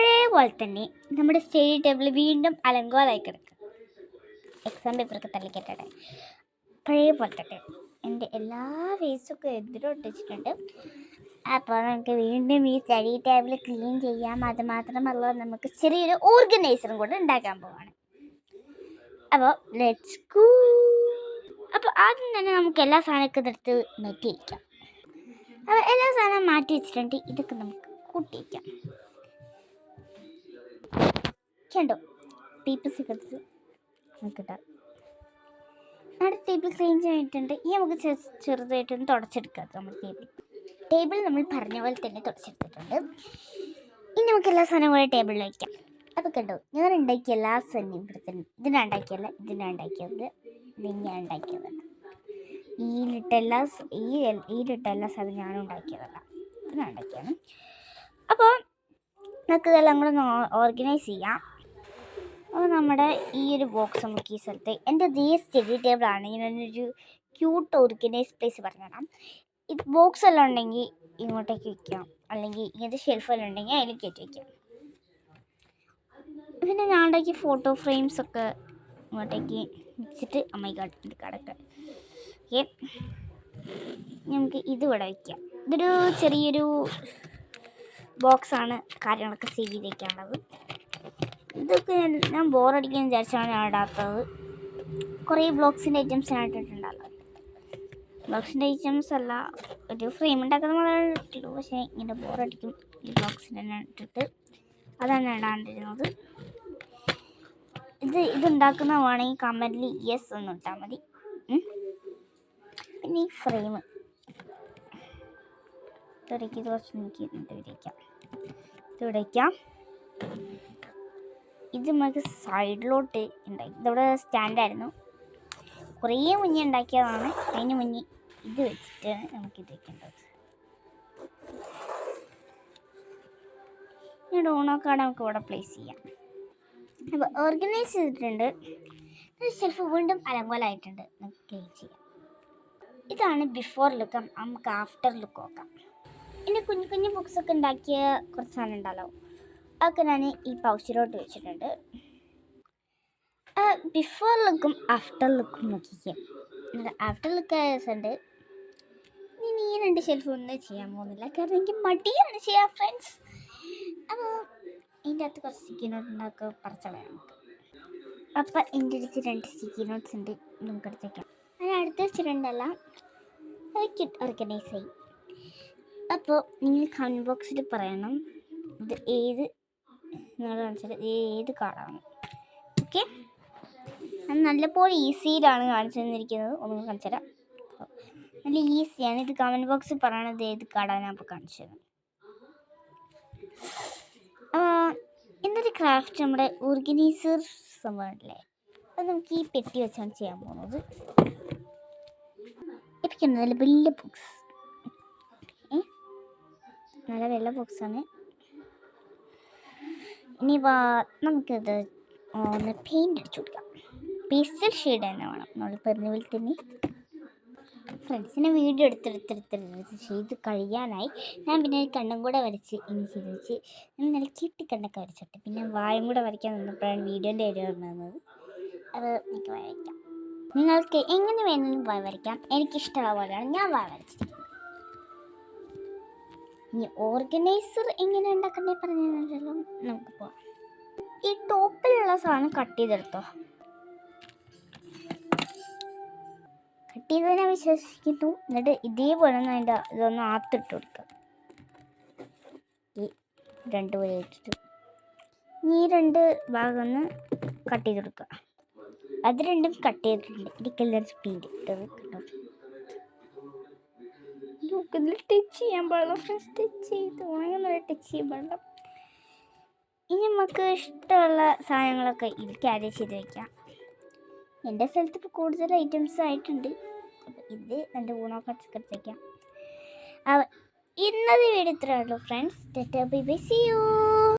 പഴയപോലെ തന്നെ നമ്മുടെ study table വീണ്ടും അലങ്കോലമായി കിടക്കും. എക്സാം പേപ്പറൊക്കെ തള്ളിക്കെട്ടെ പഴയ പോലെ തന്നെ എൻ്റെ എല്ലാ വേസ്റ്റൊക്കെ എതിരൊട്ടിച്ചിട്ടുണ്ട്. അപ്പോൾ നമുക്ക് വീണ്ടും ഈ സ്റ്റഡി ടേബിൾ ക്ലീൻ ചെയ്യാം. അത് മാത്രമല്ല, നമുക്ക് ചെറിയൊരു ഓർഗനൈസറും കൂടെ ഉണ്ടാക്കാൻ പോവാണ്. അപ്പോൾ ലെറ്റ്സ് ഗോ. അപ്പോൾ ആദ്യം തന്നെ നമുക്ക് എല്ലാ സാധനമൊക്കെ എടുത്ത് മാറ്റി വയ്ക്കാം. അപ്പോൾ എല്ലാ സാധനവും മാറ്റി വെച്ചിട്ടുണ്ട്. ഇതൊക്കെ നമുക്ക് കൂട്ടി വയ്ക്കാം. കണ്ടോ, പേപ്പേഴ്സൊക്കെ എടുത്ത് നമുക്കിട്ടാം. നമ്മുടെ ടേബിൾ ക്ലീൻ ചെയ്തിട്ടുണ്ട്. ഈ നമുക്ക് ചെറുതായിട്ടൊന്ന് തുടച്ചെടുക്കാം. നമ്മുടെ ടേബിൾ നമ്മൾ പറഞ്ഞ പോലെ തന്നെ തുടച്ചെടുത്തിട്ടുണ്ട്. ഇനി നമുക്ക് എല്ലാ സാധനവും കൂടെ ടേബിളിൽ വയ്ക്കാം. അപ്പോൾ കണ്ടോ, ഞാൻ ഉണ്ടാക്കിയ എല്ലാ സാധനവും ഇവിടെ തന്നെ. ഇതിനാണ് ഉണ്ടാക്കിയല്ല, ഇതിനാണ് ഉണ്ടാക്കിയത്. ഞാൻ ഉണ്ടാക്കിയതല്ല. ഈലിട്ട എല്ലാ സാധനവും ഞാനും ഉണ്ടാക്കിയതല്ല, ഇതിനാണ് ഉണ്ടാക്കിയാണ്. അപ്പോൾ നമുക്ക് ഇതെല്ലാം കൂടെ ഒന്ന് ഓർഗനൈസ് ചെയ്യാം. അപ്പോൾ നമ്മുടെ ഈ ഒരു ബോക്സ് നമുക്ക് ഈ സ്ഥലത്ത്, എൻ്റെ അതേ സ്റ്റഡി ടേബിളാണ്. ഇങ്ങനൊരു ക്യൂട്ട് ഓർഗനൈസ് പ്ലേസ് പറഞ്ഞുതരാം. ഇത് ബോക്സ് എല്ലാം ഉണ്ടെങ്കിൽ ഇങ്ങോട്ടേക്ക് വയ്ക്കാം, അല്ലെങ്കിൽ ഇങ്ങനത്തെ ഷെൽഫെല്ലാം ഉണ്ടെങ്കിൽ അതിൽ കയറ്റി വയ്ക്കാം. പിന്നെ ഞാൻ ഉണ്ടാക്കിയ ഫോട്ടോ ഫ്രെയിംസൊക്കെ ഇങ്ങോട്ടേക്ക് വെച്ചിട്ട് ഇത് കടക്കാം. ഓക്കെ, നമുക്ക് ഇതിവിടെ വയ്ക്കാം. ഇതൊരു ചെറിയൊരു ബോക്സാണ് കാര്യങ്ങളൊക്കെ സേവ് ചെയ്ത് വയ്ക്കാനുള്ളത്. ഇതൊക്കെ ഞാൻ ബോറടിക്കാൻ വിചാരിച്ചാണ് ഞാൻ ഇടാത്തത്. കുറേ ബ്ലോഗ്സിൻ്റെ ഐറ്റംസിനായിട്ട് ഇട്ടിട്ടുണ്ടല്ലോ. ബ്ലോഗ്സിൻ്റെ ഐറ്റംസ് അല്ല, ഒരു ഫ്രെയിം ഉണ്ടാക്കുന്ന മാത്രമേ ഇട്ടുള്ളൂ. പക്ഷേ ഇങ്ങനെ ബോറടിക്കും ഈ ബ്ലോഗ്സിൻ്റെ തന്നെ ഇട്ടിട്ട്, അതാണ് ഇടാണ്ടിരുന്നത്. ഇതുണ്ടാക്കുന്ന വേണമെങ്കിൽ കമൻറ്റിൽ യെസ് ഒന്ന് ഇട്ടാൽ മതി. പിന്നെ ഈ ഫ്രെയിം ഇത് കുറച്ച് നോക്കി ഇത് വയ്ക്കാം. ഇത് നമുക്ക് സൈഡിലോട്ട് ഉണ്ടാക്കി. ഇതവിടെ സ്റ്റാൻഡായിരുന്നു, കുറേ മുന്നേ ഉണ്ടാക്കിയതാണ്. അതിന് മുന്നേ ഇത് വെച്ചിട്ട് നമുക്കിത് വയ്ക്കേണ്ടത്. ഈ ഡോണോ കാർഡ് നമുക്ക് ഇവിടെ പ്ലേസ് ചെയ്യാം. അപ്പോൾ ഓർഗനൈസ് ചെയ്തിട്ടുണ്ട്. ഷെൽഫ് വീണ്ടും അലങ്കോലമായിട്ടുണ്ട്, നമുക്ക് ക്ലീൻ ചെയ്യാം. ഇതാണ് ബിഫോർ ലുക്ക്. നമുക്ക് ആഫ്റ്റർ ലുക്ക് നോക്കാം. എൻ്റെ കുഞ്ഞു കുഞ്ഞു ബുക്സൊക്കെ ഉണ്ടാക്കിയ കുറച്ച് സാധനം ഉണ്ടല്ലോ, അതൊക്കെ ഞാൻ ഈ പൗച്ചിലോട്ട് വെച്ചിട്ടുണ്ട്. ബിഫോർ ലുക്കും ആഫ്റ്റർ ലുക്കും നോക്കിക്കാം. After look ആയതുണ്ട്. ഇനി ഈ രണ്ട് ഷെൽഫ് ഒന്നും ചെയ്യാൻ പോകുന്നില്ല, കാരണം എനിക്ക് മടിയാണ് ചെയ്യാൻ ഫ്രണ്ട്സ്. അപ്പോൾ ഇതിൻ്റെ അകത്ത് കുറച്ച് സ്റ്റിക്കി നോട്ട് ഉണ്ടാക്കുക പറിച്ചളയാം നമുക്ക്. അപ്പം എൻ്റെ അടുത്ത് 2 സ്റ്റിക്കി നോട്ട്സ് ഉണ്ട്, നമുക്ക് എടുത്തേക്കാം. ഞാൻ അടുത്ത് വെച്ചിട്ടുണ്ടല്ല, അതൊക്കെ ഓർഗനൈസ് ആയി. അപ്പോൾ നിങ്ങൾ കമൻറ്റ് ബോക്സിൽ പറയണം ഇത് നിങ്ങൾ കാണിച്ചത് ഏത് കാർഡാണ്. ഓക്കെ, അത് നല്ലപോലെ ഈസിയിലാണ് കാണിച്ചു തന്നിരിക്കുന്നത്. ഒന്ന് കാണിച്ചു തരാം, നല്ല ഈസിയാണ്. ഇത് കമൻറ്റ് ബോക്സിൽ പറയണത് ഏത് കാർഡാണ് ഞാൻ ഇപ്പോൾ കാണിച്ചത്. ഇന്നൊരു ക്രാഫ്റ്റ് നമ്മുടെ ഓർഗനൈസർ സംഭവമല്ലേ, അത് നമുക്ക് ഈ പെട്ടി വെച്ചാണ് ചെയ്യാൻ പോകുന്നത്. ഇപ്പം നല്ല വലിയ ബോക്സ്, നല്ല വെള്ള ബോക്സാണ്. ഇനി നമുക്കിത് ഒന്ന് പെയിൻ്റ് അടിച്ചു കൊടുക്കാം. പേസ്റ്റൽ ഷെയ്ഡ് തന്നെ വേണം, നമ്മൾ പറഞ്ഞ പോലെ തന്നെ. ഫ്രണ്ട്സിനെ വീഡിയോ എടുത്തെടുത്ത് ചെയ്ത് കഴിയാനായി. ഞാൻ പിന്നെ കണ്ണും കൂടെ വരച്ച് ഇനി ചെയ്ത് വെച്ച് നല്ല കണ്ണൊക്കെ വരച്ചിട്ട് പിന്നെ വായും കൂടെ വരയ്ക്കാൻ നിന്നപ്പോഴാണ് വീഡിയോൻ്റെ കാര്യം പറഞ്ഞത്. അത് എനിക്ക് വരയ്ക്കാം. നിങ്ങൾക്ക് എങ്ങനെ വേണമെങ്കിലും വായ വരയ്ക്കാം, എനിക്കിഷ്ടമുള്ള പോലെയാണ് ഞാൻ വായ വരച്ചിരിക്കുന്നത്. ഇനി ഓർഗനൈസർ എങ്ങനെ ഉണ്ടാക്കണ്ടേ പറഞ്ഞല്ലോ, നമുക്ക് പോവാം. ഈ ടോപ്പിലുള്ള സാധനം കട്ട് ചെയ്തെടുത്തോ. കട്ട് ചെയ്തതിനെ വിശ്വസിക്കുന്നു. എന്നിട്ട് ഇതേപോലെ ഒന്ന് അതിൻ്റെ ഇതൊന്ന് ആത്തിട്ട് കൊടുക്കുക. ഈ 2 പോലെ ഇട്ടിട്ട് ഈ 2 ഭാഗം ഒന്ന് കട്ട് ചെയ്ത് കൊടുക്കുക. അത് 2ഉം കട്ട് ചെയ്തിട്ടുണ്ട്. ഇതിക്കെല്ലാം സ്പീഡ് ഇട്ടത് കിട്ടും. ടച്ച് ചെയ്യാൻ പാടില്ല ഫ്രണ്ട്സ്, ടച്ച് ചെയ്ത് ഉണങ്ങുന്ന ടച്ച് ചെയ്യാൻ പാടില്ല. ഇനി നമുക്ക് ഇഷ്ടമുള്ള സാധനങ്ങളൊക്കെ ഇതിൽ ആഡ് ചെയ്ത് വയ്ക്കാം. എൻ്റെ സ്ഥലത്ത് ഇപ്പോൾ കൂടുതൽ ഐറ്റംസ് ആയിട്ടുണ്ട്. അപ്പോൾ ഇത് എൻ്റെ ഊണൊക്കെ എടുത്ത് വയ്ക്കാം. ഇന്നത്തെ വീഡിയോ ഇത്രയേ ഉള്ളൂ friends. Bye bye, see U.